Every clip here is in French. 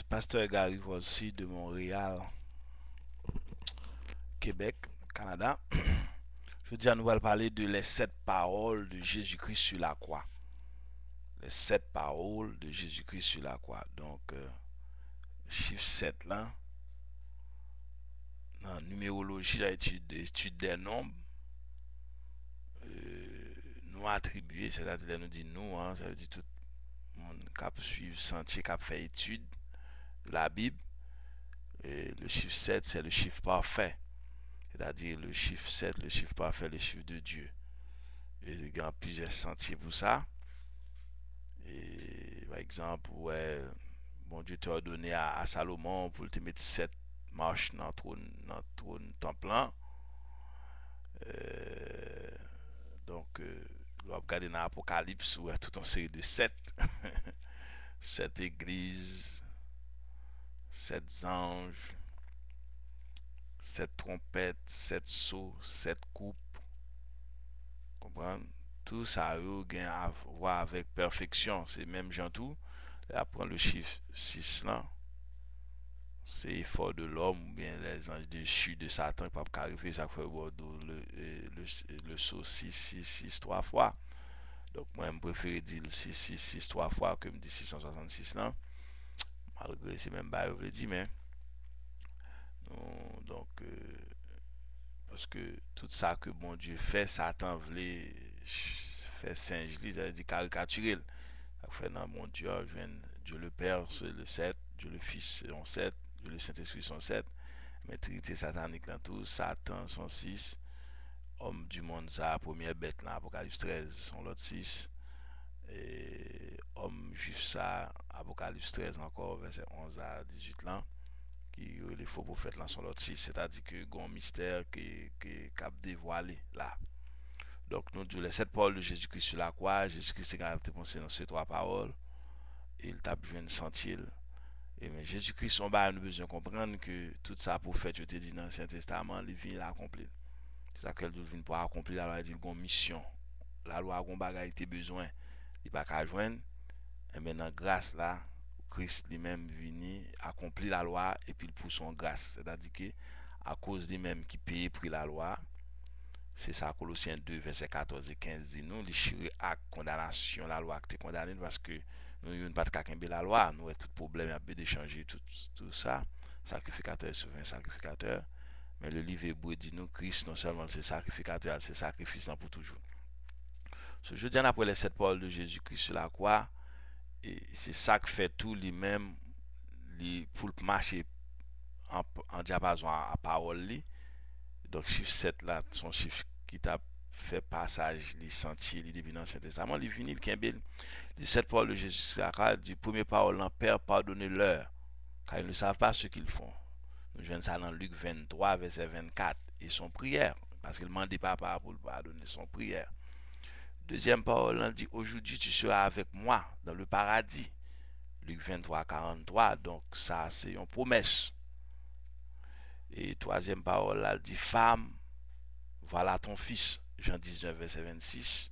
Pasteur Gary Volsi de Montréal, Québec, Canada. Je dis à nous allons parler de les 7 paroles de Jésus-Christ sur la croix. Les 7 paroles de Jésus-Christ sur la croix. Donc, chiffre 7 là, dans numérologie, l'étude des nombres, nous attribués, c'est-à-dire nous dit nous, hein, ça veut dire tout le monde qui suivre sentier, qui fait étude de la Bible. Et le chiffre 7 c'est le chiffre parfait. C'est-à-dire le chiffre 7 le chiffre parfait, le chiffre de Dieu. Et il y a plusieurs sentiers pour ça. Et par exemple, ouais, bon Dieu t'a ordonné à Salomon pour te mettre 7 marches dans le trône temple. Euh, donc, on va regarder dans l'Apocalypse où il y a toute une série de 7. 7 églises, 7 anges, 7 trompettes, 7 sceaux, 7 coupes. Comprendre? Tout ça a à voir avec perfection. C'est même Jean tout. Et après le chiffre 6 là, c'est effort de l'homme ou bien les anges déchus de Satan qui peuvent arriver, ça fait le saut 6 3 fois. Donc moi je préfère dire 6 3 fois que me dire 666 là. Malgré c'est même pas je le dis mais non, donc parce que tout ça que bon Dieu fait, Satan voulait faire singe, ça veut dire caricaturer. Ça fait dans mon Dieu, Dieu le Père, c'est le 7, Dieu le Fils, c'est le 7, Dieu le Saint-Esprit, son 7. Mais Trinité satanique là tout, Satan, son 6. Homme du monde, ça, première bête là, Apocalypse 13, son lot 6. Et homme juif, ça, Apocalypse 13 encore, verset 11 à 18 là. Qui les faux prophètes là, son lot 6. C'est-à-dire que il y a un mystère qui cap dévoilé là. Donc, nous disons les 7 paroles de Jésus-Christ sur la croix. Jésus-Christ a pensé dans ces 3 paroles. Et il t'a besoin de sentir. Et mais Jésus-Christ, on a besoin de comprendre que tout ça pour faire, je te dis dans l'Ancien Testament, il vient l'accomplir. C'est ça qu'elle vient pour accomplir la loi, il dit une mission. La loi a un bagage besoin. Il n'y a pas qu'à joindre. Et maintenant, grâce là, Christ lui-même venu accomplir la loi et puis il pousse son grâce. C'est-à-dire que à cause de même qui paye pour la loi, c'est ça Colossiens 2, verset 14 et 15 dit nous, les chiré à condamnation, la loi qui est condamnée parce que nous n'avons pas de la loi, nous avons tout problème à d'échanger tout ça, sacrificateur souverain sacrificateur. Mais le livre hébreu dit nous, Christ non seulement c'est sacrificateur, c'est sacrifice pour toujours. So, je dis après les 7 paroles de Jésus-Christ sur la croix, et c'est ça qui fait tout lui-même pour marcher en diapason à parole. Donc, chiffre 7 là, son chiffre qui t'a fait passage, les sentiers, les depuis l'Ancien Testament, les vinyles, qui est 7 paroles de Jésus, du premier parole, en Père, pardonnez-leur, car ils ne savent pas ce qu'ils font. Nous jouons ça dans Luc 23, verset 24, et son prière, parce qu'il ne demandait pas pour le pardonner, son prière. Deuxième parole, on dit, aujourd'hui tu seras avec moi dans le paradis. Luc 23, 43, donc ça c'est une promesse. Et troisième parole, elle dit, femme, voilà ton fils. Jean 19, verset 26.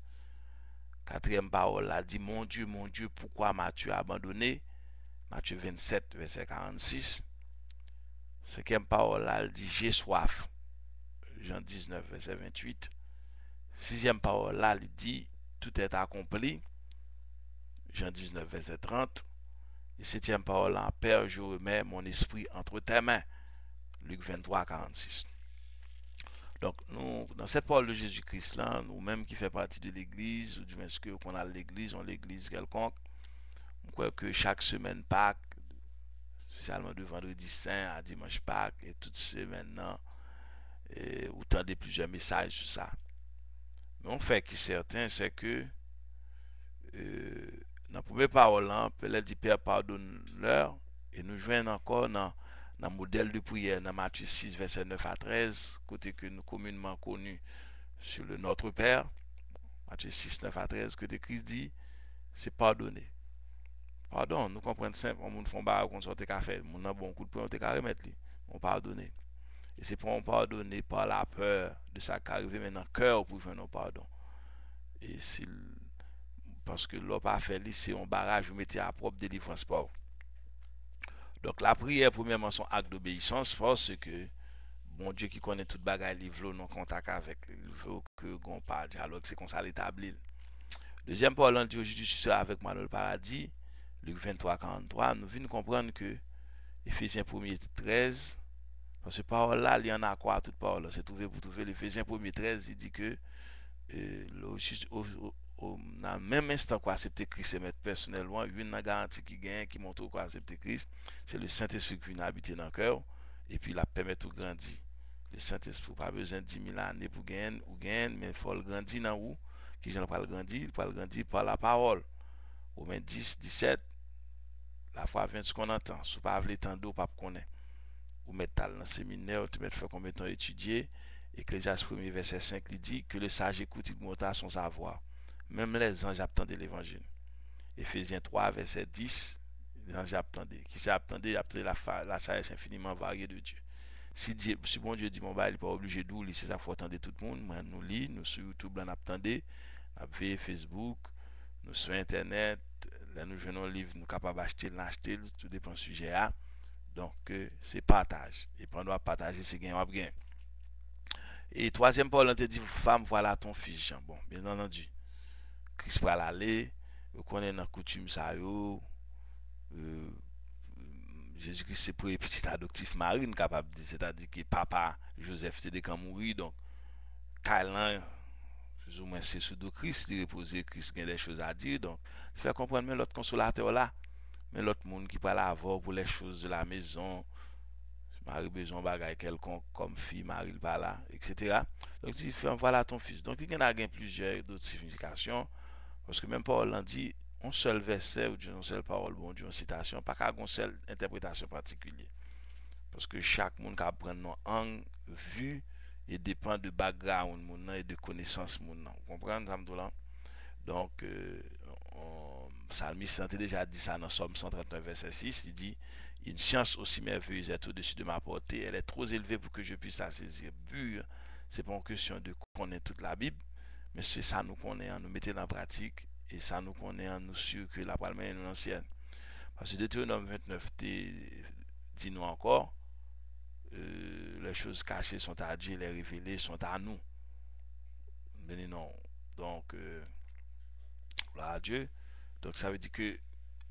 Quatrième parole, elle dit, mon Dieu, pourquoi m'as-tu abandonné? Matthieu 27, verset 46. Cinquième parole, elle dit, j'ai soif. Jean 19, verset 28. Sixième parole, là, il dit, tout est accompli. Jean 19, verset 30. Et septième parole, en Père, je remets mon esprit entre tes mains. Luc 23, 46. Donc, nous, dans cette parole de Jésus-Christ là, nous-mêmes qui fait partie de l'église, ou du moins que qu'on a l'église, on l'église quelconque, on croit que chaque semaine Pâques, spécialement de vendredi saint à dimanche Pâques, et toute semaine, non, et autant de plusieurs messages sur ça. Mais on fait qui certain, c'est que dans la première parole, elle dit Père pardonne-leur, et nous joignons encore dans le modèle de prière dans Matthieu 6, verset 9 à 13, côté que nous communément connu sur le Notre Père, Matthieu 6, 9 à 13, que Christ dit, c'est pardonner. Pardon, nous comprenons simple, on nous fait barre qu'on sorte café, on a bon coup de poing, on te carré mettre on pardonner. Et c'est pour on pardonner par la peur de ça qui arrive maintenant dans le cœur pour faire nos pardon. Et c'est parce que l'on pas fait c'est un barrage, vous mettez à propre délivrance pour. Donc la prière, premièrement, son acte d'obéissance parce que bon Dieu qui connaît toute bagaille, il veut non contact avec, il veut que gon pas dialogue, c'est comme ça l'établir. Deuxième parlant de aujourd'hui, je suis avec moi dans le paradis, Luc 23, 43, nous venons comprendre que Ephésiens 1er 13, parce que parole là, il y en a quoi, toute parole, c'est trouvé pour trouver. L'Éphésiens 1er 13, il dit que dans le même instant qu'on accepte Christ et mettre personnellement, une garantie qui gagne, qui montre qu'on accepte Christ, c'est le Saint-Esprit qui vient habiter dans le cœur et puis la permet de grandir. Le Saint-Esprit, pas besoin de 10 000 années pour gagner, mais il faut le grandir dans où? Qui j'en pas le grandir? Il peut le grandir par la parole. Romains 10, 17, la foi vient de ce qu'on entend. Si vous ne pouvez pas entendre, pas connaître. Ou mettre dans le séminaire, tu mettre faire combien de temps étudier. Ecclésiaste 1er verset 5 il dit que le sage écoute, il monte à son savoir. Même les anges attendent l'évangile. Ephésiens 3 verset 10, les anges attendent. Qui s'attendait, la sagesse infiniment variée de Dieu. Si bon Dieu dit mon il n'est pas obligé d'où, c'est ça, il faut attendre tout le monde. Moi, nous lit, nous sur YouTube, on attendait, on a Facebook, nous sur Internet, là nous jouons un livre, nous sommes capables d'acheter, l'acheter, tout dépend du sujet. Donc, c'est partage. Et pendant partager, c'est gain ou gain. Et troisième Paul, on te dit, femme, voilà ton fils Jean. Bon, bien entendu, Christ va l'aller, vous connaissez dans coutume ça, euh, Jésus-Christ c'est pour les petits adoptifs marine capable de dire, c'est-à-dire que papa Joseph c'était quand mourir, donc Kailan, plus ou moins c'est sous de Christ, il reposer Christ, il y a des choses à dire, donc faire comprendre mais l'autre consolateur là, mais l'autre monde qui parle avant pour les choses de la maison, Marie besoin de bagaille quelconque comme fille, Marie pas là, etc. Donc il fait voilà ton fils. Donc il y en a plusieurs d'autres significations. Parce que même Paul en dit, un seul verset ou une seule parole, bon Dieu, une citation, pas qu'à une seule interprétation particulière. Parce que chaque monde qui apprend nos angle, vue, et dépend de background et de connaissance. Vous comprenez ça, là? Donc, Psalmiste a déjà dit ça dans Somme 139, verset 6. Il dit, une science aussi merveilleuse est au-dessus de ma portée. Elle est trop élevée pour que je puisse la saisir. But, c'est pas une question de connaître toute la Bible, mais c'est ça nous connaît, nous mettons en pratique, et ça nous connaît, nous sûr que la parole est ancienne. Parce que Deutéronome 29 dit nous encore, les choses cachées sont à Dieu, les révélées sont à nous. Non. Donc, à Dieu. Donc ça veut dire que,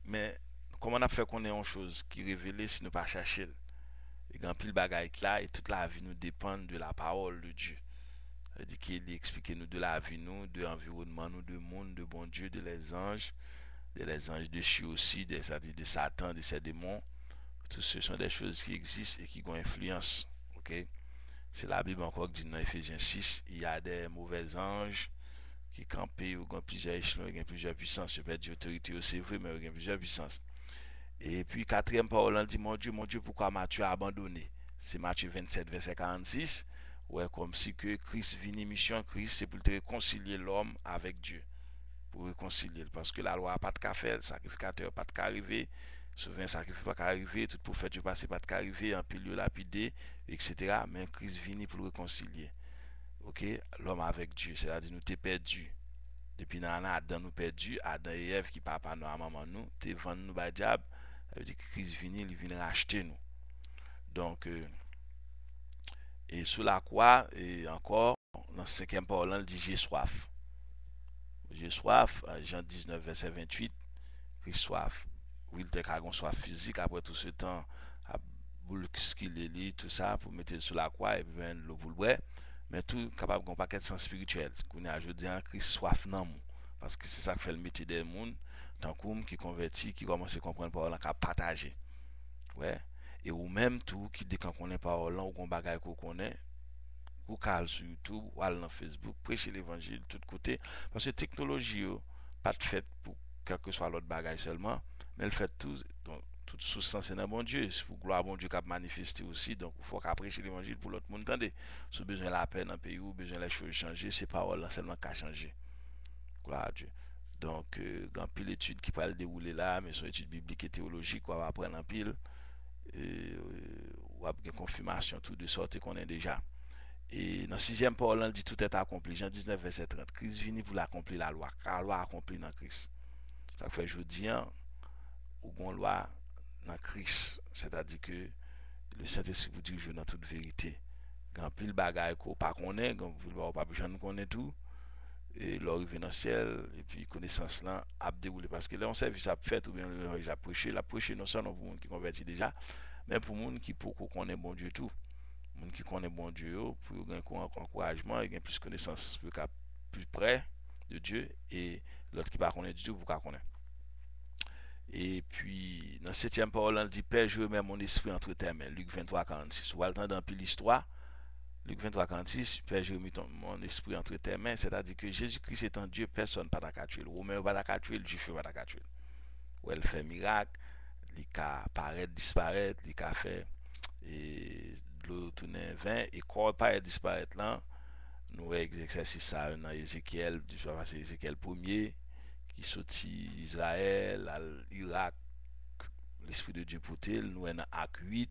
mais comment on a fait qu'on ait une chose qui est révélée si nous pas chercher? Et grand pile bagaille là, et toute la vie nous dépend de la parole de Dieu. Ça veut dire qu'il explique nous de la vie nous, de l'environnement nous, de monde, de bon Dieu, de les anges déchus aussi, de Satan, de ses démons. Tout ce sont des choses qui existent et qui ont influence. Ok? C'est la Bible encore qui dit dans Ephésiens 6, il y a des mauvais anges qui campent, ou ont plusieurs échelons, ils ont plusieurs puissances. Je peux dire autorité c'est vrai, mais ils ont plusieurs puissances. Et puis, quatrième parole, on dit, mon Dieu, pourquoi m'as-tu abandonné? C'est Matthieu 27, verset 46. Ouais, comme si que Christ vini, mission Christ, c'est pour te réconcilier l'homme avec Dieu. Pour réconcilier. Parce que la loi n'a pas de qu'à faire, le sacrificateur n'a pas de qu'à arriver, souvent sacrifice pas qu'à arriver, tout prophète du passé pas de qu'à arriver, en pile lapidé, etc. Mais Christ vini pour le réconcilier. Ok? L'homme avec Dieu, c'est-à-dire nous t'es perdu. Depuis dans Adam nous perdu, Adam et Ève qui papa nous, à maman nous, t'es vendu nous par diable, ça veut dire que Christ vini, il vient racheter nous. Donc, et sous la croix, et encore, dans le cinquième parole, il dit j'ai soif. J'ai soif, Jean 19, verset 28, Christ soif. Oui, il était une soif physique après tout ce temps, à boule qu'il est tout ça, pour mettre sous la croix et puis l'eau pour le boire. Mais tout capable d'un paquet de sens spirituel. Qu'on a, je dis, Christ soif dans nous. Parce que c'est ça qui fait le métier des gens, tant qu'on qui convertit, qui commence à comprendre par là, qui partager. Ouais. Et ou même tout, qui dit qu'on connaît par là, ou qu'on bagaille qu'on connaît, ou cal sur YouTube, ou dans Facebook, prêcher l'évangile de tous côtés. Parce que la technologie, pas de fait pour quel que soit l'autre bagaille seulement, mais elle fait tout. Donc, toute substance est dans bon Dieu. C'est pour gloire à bon Dieu qui a manifesté aussi. Donc, il faut qu'à prêcher l'évangile pour l'autre monde. Attendez, si besoin de la paix dans le pays ou besoin de les choses changer, c'est paroles seulement qu'à changer. Gloire à Dieu. Donc, il y a pile d'études qui peuvent dérouler là, mais sont études bibliques et théologiques, on va apprendre en pile. On va avoir confirmation tout de sorte qu'on est déjà. Et dans le sixième parole, on dit tout est accompli. Jean 19, verset 30. Christ vient pour l'accomplir la loi. Car la loi accomplie dans Christ. Ça fait je dis, ou une loi dans Christ. c'est-à-dire que le Saint-Esprit vous dirige dans toute vérité. Grand pile bagaille qu'on pas connaît, grand pile pas besoin de connaître tout, et l'arrivée dans le ciel, et puis connaissance là, a déroulé. Parce que là, on sait que ça fait, ou bien la prêché non seulement pour les gens qui convertit déjà, mais pour les gens qui connaissent bon Dieu tout. Les gens qui connaissent bon Dieu, pour gagner encouragement, et gagner plus connaissance, plus près de Dieu, et l'autre qui ne connaît du tout, pour qu'on connaît. Et puis, dans 7e parole, on dit Père, je remets mon esprit entre tes mains. Luc 23, 46. Ou le temps dans l'histoire, Luc 23, 46, Père, je remets mon esprit entre tes mains. C'est-à-dire que Jésus-Christ étant Dieu, personne n'a pas tuer. Le Romain n'a pas tuer, le Juif n'a pas tuer. Ou elle fait miracle, il a paraître, disparaître, il a fait et de l'eau tourner vin, et quand paraît disparaître là, nous avons exercice ça dans Ézéchiel, Ézéchiel 1er, qui sortit Israël, l'Irak, l'Esprit de Dieu pour tel, nous sommes dans Acte 8,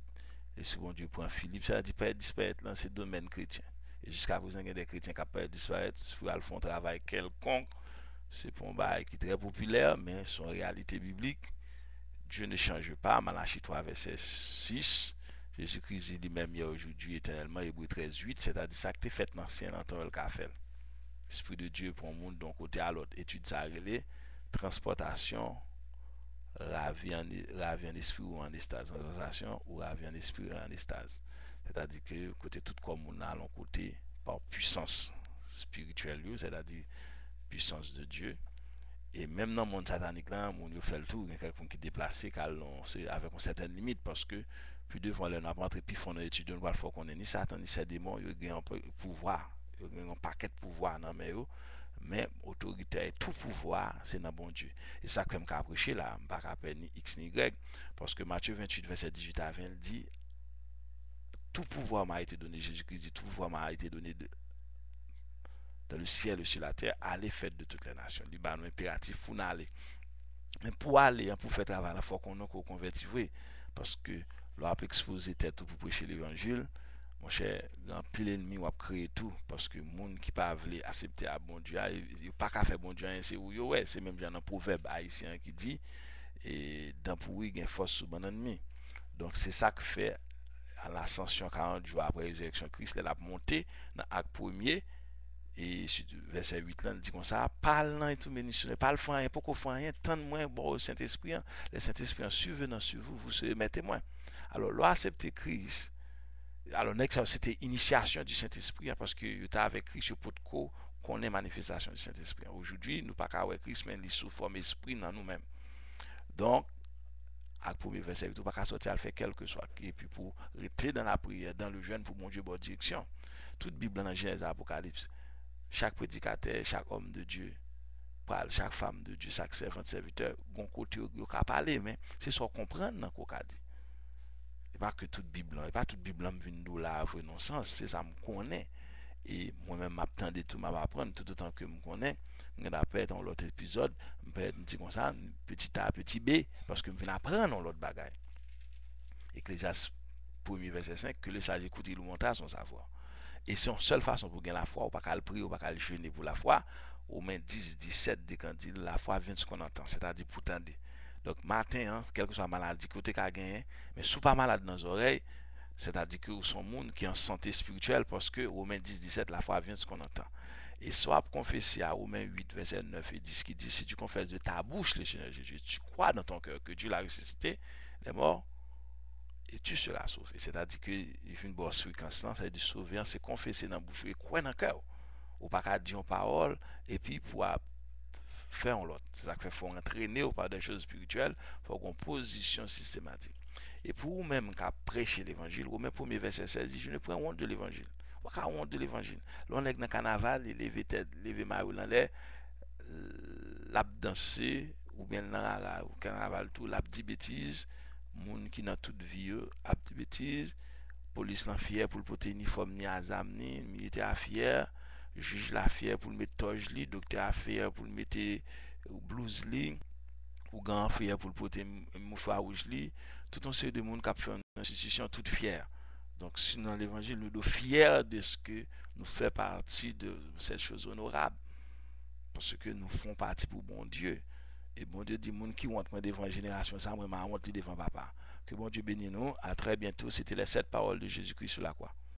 l'Esprit de Dieu prend Philippe, ça dit pas disparaître dans ce domaine chrétien. Et jusqu'à présent, il y a des chrétiens qui peuvent disparaître, il faut faire un travail quelconque, c'est pour un bail qui est très populaire, mais son réalité biblique, Dieu ne change pas, Malachie 3, verset 6, Jésus-Christ dit lui-même hier, aujourd'hui, éternellement, Hébreux 13, 8, c'est-à-dire ça que tu fait dans l'ancien temps, le café. L'Esprit de Dieu pour le monde d'un côté à l'autre, étude ça relais, transportation, ravi en esprit ou en estase, transportation ou ravi en esprit ou en estase. C'est-à-dire que côté tout comme on a l'on côté par puissance spirituelle, c'est-à-dire puissance de Dieu. Et même dans le monde satanique là, on fait le tour, il y a quelqu'un qui est déplacé c'est avec une certaine limite parce que plus devant les n'a pas entré puis font étude, on va faut qu'on est ni Satan ni ses démons, il y a un pouvoir, il y a un paquet de pouvoir dans mais autorité et tout pouvoir c'est dans bon Dieu. Et ça comme qu'a prêché là, pas qu'à ni X ni Y parce que Matthieu 28 verset 18 à 20 dit tout pouvoir m'a été donné, Jésus-Christ dit tout pouvoir m'a été donné dans le ciel et sur la terre, allez faites de toutes les nations. Il y a un impératif pour aller. Mais pour aller, pour faire travail, il faut qu'on ait converti. Parce que l'on a exposé tête pour prêcher l'évangile. Mon cher, un pile ennemi a créé tout. Parce que les gens qui ne peuvent pas accepter à bon Dieu, ils n'ont pas qu'à faire bon Dieu. C'est où ouais, c'est même un proverbe haïtien qui dit et dans pour il y a une force sous bon ennemi. Donc c'est ça que fait à l'ascension 40 jours après la résurrection Christ, elle a monté dans l'acte premier. Et verset 8 là, il dit comme ça, parle non et tout ministre, parle faire rien, pourquoi faire rien, tant de moins bon au Saint-Esprit, le Saint-Esprit en survenant sur vous, vous serez mes témoins. Alors, là, accepter Christ, alors, c'était initiation du Saint-Esprit, parce que vous avec Christ, je peux qu'on ait manifestation du Saint-Esprit. Aujourd'hui, nous pas qu'à avec Christ, mais il sous forme esprit dans nous-mêmes. Donc, à premier verset, vous pas qu'à sortir à faire quelque soit. Et puis, pour rester dans la prière, dans le jeûne, pour mon Dieu, bonne direction. Toute Bible dans Genèse, Apocalypse, chaque prédicateur, chaque homme de Dieu, chaque femme de Dieu, chaque servant, serviteur, bon côté où qu'a parler, mais c'est ça comprendre dans qu'on a dit. Et pas que toute Bible, et pas toute Bible me vient de là avoir non sens, c'est ça me connaît. Et moi-même m'attendais tout m'a apprendre tout autant que me connais. On a fait dans l'autre épisode, me fait dire comme ça, petit A, petit B, parce que me viens apprendre dans l'autre bagaille. Ecclésiaste 1er verset 5, que le sage écoute, il nous montre son savoir. Et c'est une seule façon pour gagner la foi, ou pas qu'à le prier, ou pas qu'à le jeûner pour la foi. Romains 10, 17, dit quand dit la foi vient de ce qu'on entend, c'est-à-dire pour tendre. Donc, matin, hein, quelle que soit la maladie que tu as gagné, mais si pas malade dans les oreilles, c'est-à-dire que vous sont monde qui est en santé spirituelle, parce que Romains 10, 17, la foi vient de ce qu'on entend. Et soit confesser à Romains 8, verset 9 et 10, qui dit si tu confesses de ta bouche le Seigneur Jésus, tu crois dans ton cœur que Dieu l'a ressuscité, les morts, et tu seras sauvé. C'est-à-dire que il fait une bonne fréquence, ça veut dire sauver, c'est confesser dans la bouche et croire dans le cœur. Ou pas qu'à dire une parole, et puis pour faire un l'autre. C'est ça qu'il faut entraîner par des choses spirituelles, il faut une position systématique. Et pour vous-même qui prêcher l'évangile, au même premier verset 16 dit, je ne prends honte de l'évangile. Pas honte de l'évangile. L'on est dans le carnaval, il lever tête, lever maillot dans l'air, l'a danser, ou bien dans le carnaval tout, l'a dit bêtise, moun qui dans toute vie, a dit bêtise, police l'en fière pour le porter uniforme ni azam ni, militaire fier, juge la fière pour le mettre toge li, docteur fier pour le mettre blouse li, ou grand fier pour le porter mouchoir rouge li, tout un série de monde qui a fait une institution toute fière. Donc, si dans l'évangile, nous sommes fiers de ce que nous fait partie de cette chose honorable. Parce que nous faisons partie pour bon Dieu. Et bon Dieu dit, moun qui honte moi devant génération, ça moi honte devant papa. Que bon Dieu bénisse nous. À très bientôt. C'était les 7 paroles de Jésus-Christ sur la croix.